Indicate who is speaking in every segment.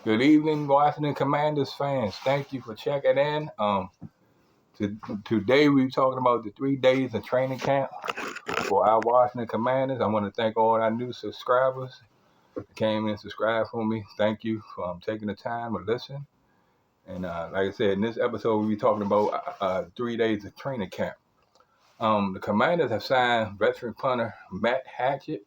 Speaker 1: Good evening, Washington Commanders fans. Thank you for checking in. Today we're talking about the 3 days of training camp for our Washington Commanders. I want to thank all our new subscribers that came and subscribed for me. Thank you for taking the time to listen. And like I said, in this episode, we'll be talking about 3 days of training camp. The Commanders have signed veteran punter Matt Hatchett.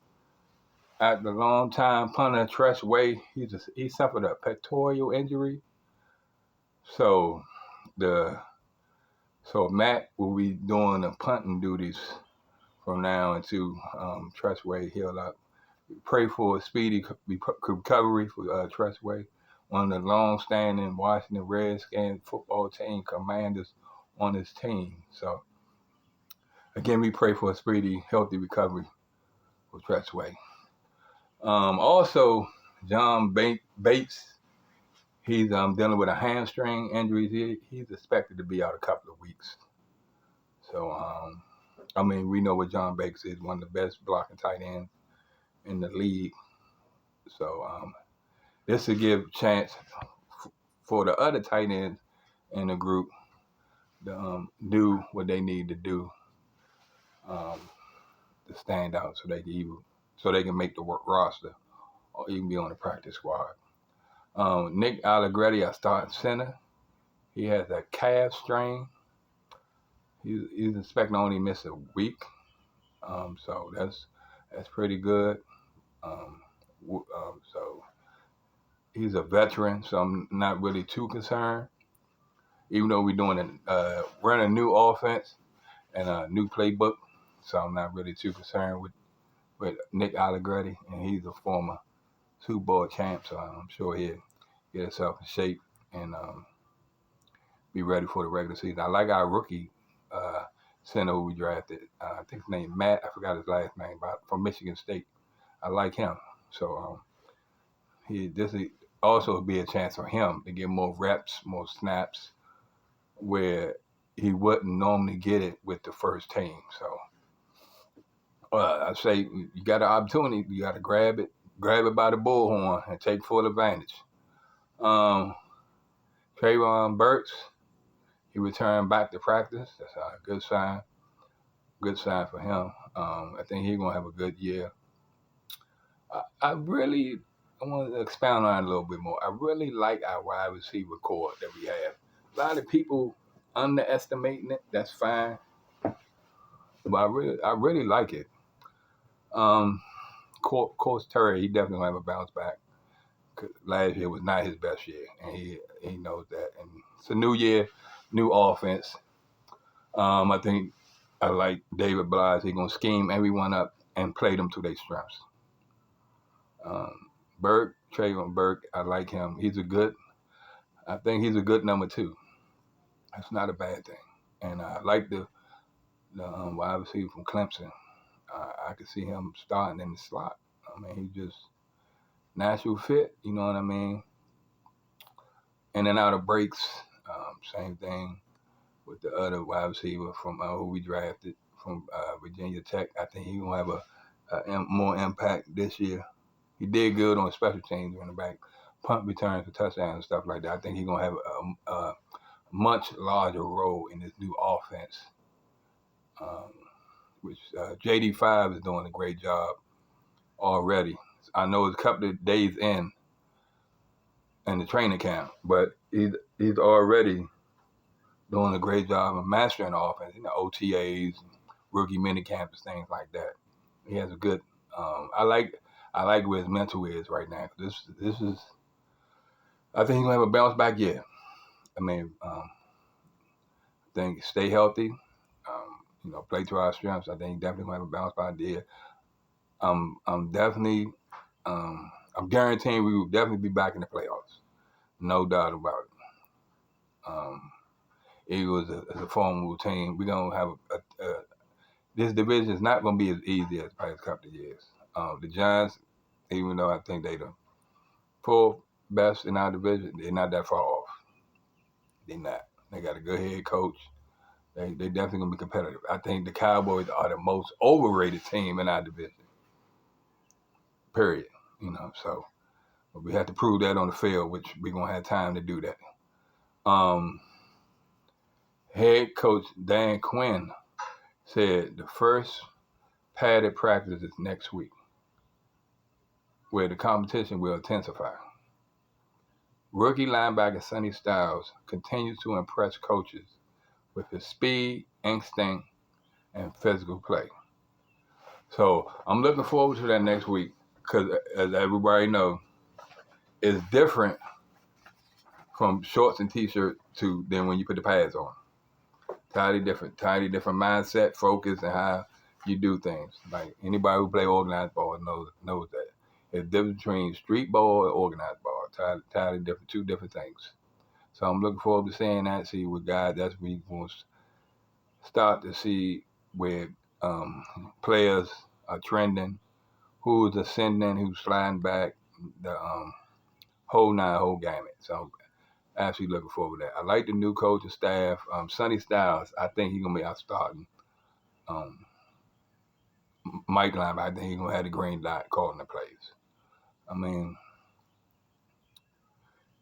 Speaker 1: At the long-time punter Tress Way, he suffered a pectoral injury. So Matt will be doing the punting duties from now until Tress Way heal up. Pray for a speedy recovery for Tress Way, one of the long-standing Washington Redskins football team commanders on his team. So again, we pray for a speedy, healthy recovery for Tress Way. Also, John Bates. He's dealing with a hamstring injury. He's expected to be out a couple of weeks. So, we know what John Bates is, one of the best blocking tight ends in the league. So, this will give a chance for the other tight ends in the group to do what they need to do to stand out, so they can make the work roster or even be on the practice squad. Nick Allegretti, our starting center, he has a calf strain. He's expecting to only miss a week, so that's pretty good. So he's a veteran, so I'm not really too concerned. Even though we're running a new offense and a new playbook, so I'm not really too concerned with Nick Allegretti, and he's a former Super Bowl champ, so I'm sure he'll get himself in shape and be ready for the regular season. I like our rookie center who we drafted. I think his name Matt. I forgot his last name, but from Michigan State. I like him. So this will also be a chance for him to get more reps, more snaps, where he wouldn't normally get it with the first team. So I say you got an opportunity, you got to grab it by the bullhorn and take full advantage. Trayvon Burks, he returned back to practice. That's a good sign. Good sign for him. I think he's gonna have a good year. I want to expound on it a little bit more. I really like our wide receiver core that we have. A lot of people underestimating it. That's fine, but I really like it. Coach Terry, he definitely will have a bounce back. Last year was not his best year, and he knows that. And it's a new year, new offense. I think I like David Blige. He's gonna scheme everyone up and play them to their strengths. Trayvon Burke, I like him. I think he's a good number 2. That's not a bad thing. And I like the wide receiver from Clemson. I could see him starting in the slot. He's just natural fit, you know what I mean? In and out of breaks, same thing with the other wide receiver from who we drafted from Virginia Tech. I think he's going to have a more impact this year. He did good on special teams in the back, punt returns for touchdowns and stuff like that. I think he's going to have a much larger role in this new offense, which JD5 is doing a great job already. I know it's a couple of days in the training camp, but he's already doing a great job of mastering the offense, OTAs, rookie mini camps, things like that. He has a good. I like where his mental is right now. This is. I think he's gonna have a bounce back year. I think stay healthy. Play to our strengths. I think definitely gonna have a bounce back year. I'm definitely. I'm guaranteeing we will definitely be back in the playoffs. No doubt about it. Eagles is a formidable team. We're gonna have this division is not gonna be as easy as the past couple of years. The Giants, even though I think they the 4th best in our division, they're not that far off. They're not. They got a good head coach. They definitely gonna be competitive. I think the Cowboys are the most overrated team in our division. Period. So But we have to prove that on the field, which we're gonna have time to do that. Head coach Dan Quinn said the first padded practice is next week, where the competition will intensify. Rookie linebacker Sonny Styles continues to impress coaches with his speed, instinct, and physical play. So I'm looking forward to that next week because, as everybody knows, it's different from shorts and t-shirt to then when you put the pads on. Entirely different mindset, focus, and how you do things. Like anybody who play organized ball knows that. It's different between street ball and organized ball. Entirely different, two different things. So I'm looking forward to seeing that. See what guys that's we going to start to see where players are trending, who's ascending, who's sliding back, the whole gamut. So actually looking forward to that. I like the new coach and staff. Sonny Styles, I think he's gonna be our starting. Mike Lime, I think he's gonna have the green dot calling the plays. I mean,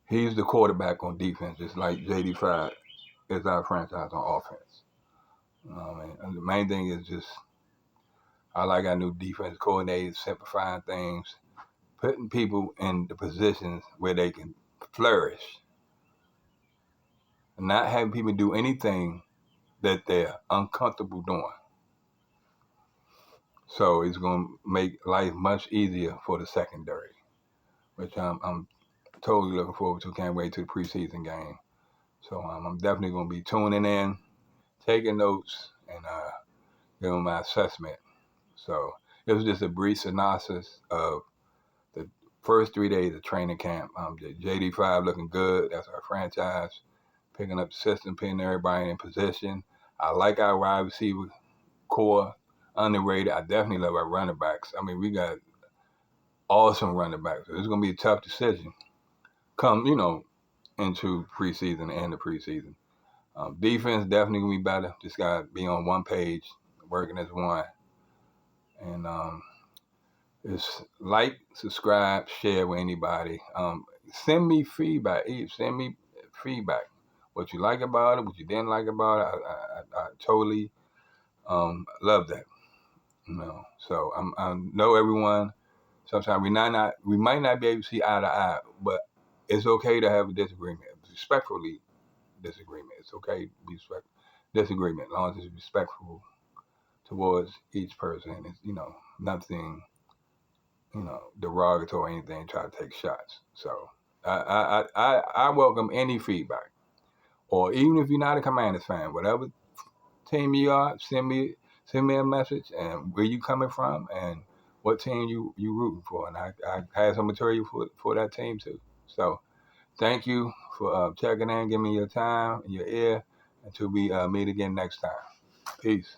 Speaker 1: he's the quarterback on defense, just like JD5 is our franchise on offense. You know what I mean? And the main thing is just I like our new defense coordinators, simplifying things, putting people in the positions where they can flourish, and not having people do anything that they're uncomfortable doing. So it's going to make life much easier for the secondary, which I'm totally looking forward to. Can't wait to the preseason game. So I'm definitely going to be tuning in, taking notes, and giving my assessment. So it was just a brief synopsis of the first 3 days of training camp. The JD5 looking good. That's our franchise. Picking up the system, putting everybody in position. I like our wide receiver core. Underrated. I definitely love our running backs. I mean, we got awesome running backs. So it's going to be a tough decision come, into preseason and end of preseason. Defense definitely going to be better. Just got to be on one page, working as one. And it's like, subscribe, share with anybody. Send me feedback. Send me feedback. What you like about it, what you didn't like about it. I totally love that. So I know everyone. Sometimes we might not be able to see eye to eye, but it's okay to have a disagreement. Respectfully disagreement. It's okay to be disagreement as long as it's respectful towards each person. It's nothing derogatory or anything. Try to take shots. So I welcome any feedback, or even if you're not a Commanders fan, whatever team you are, send me a message and where you coming from and what team you rooting for, and I have some material for that team too. So thank you for checking in, giving me your time and your ear, until we meet again next time. Peace.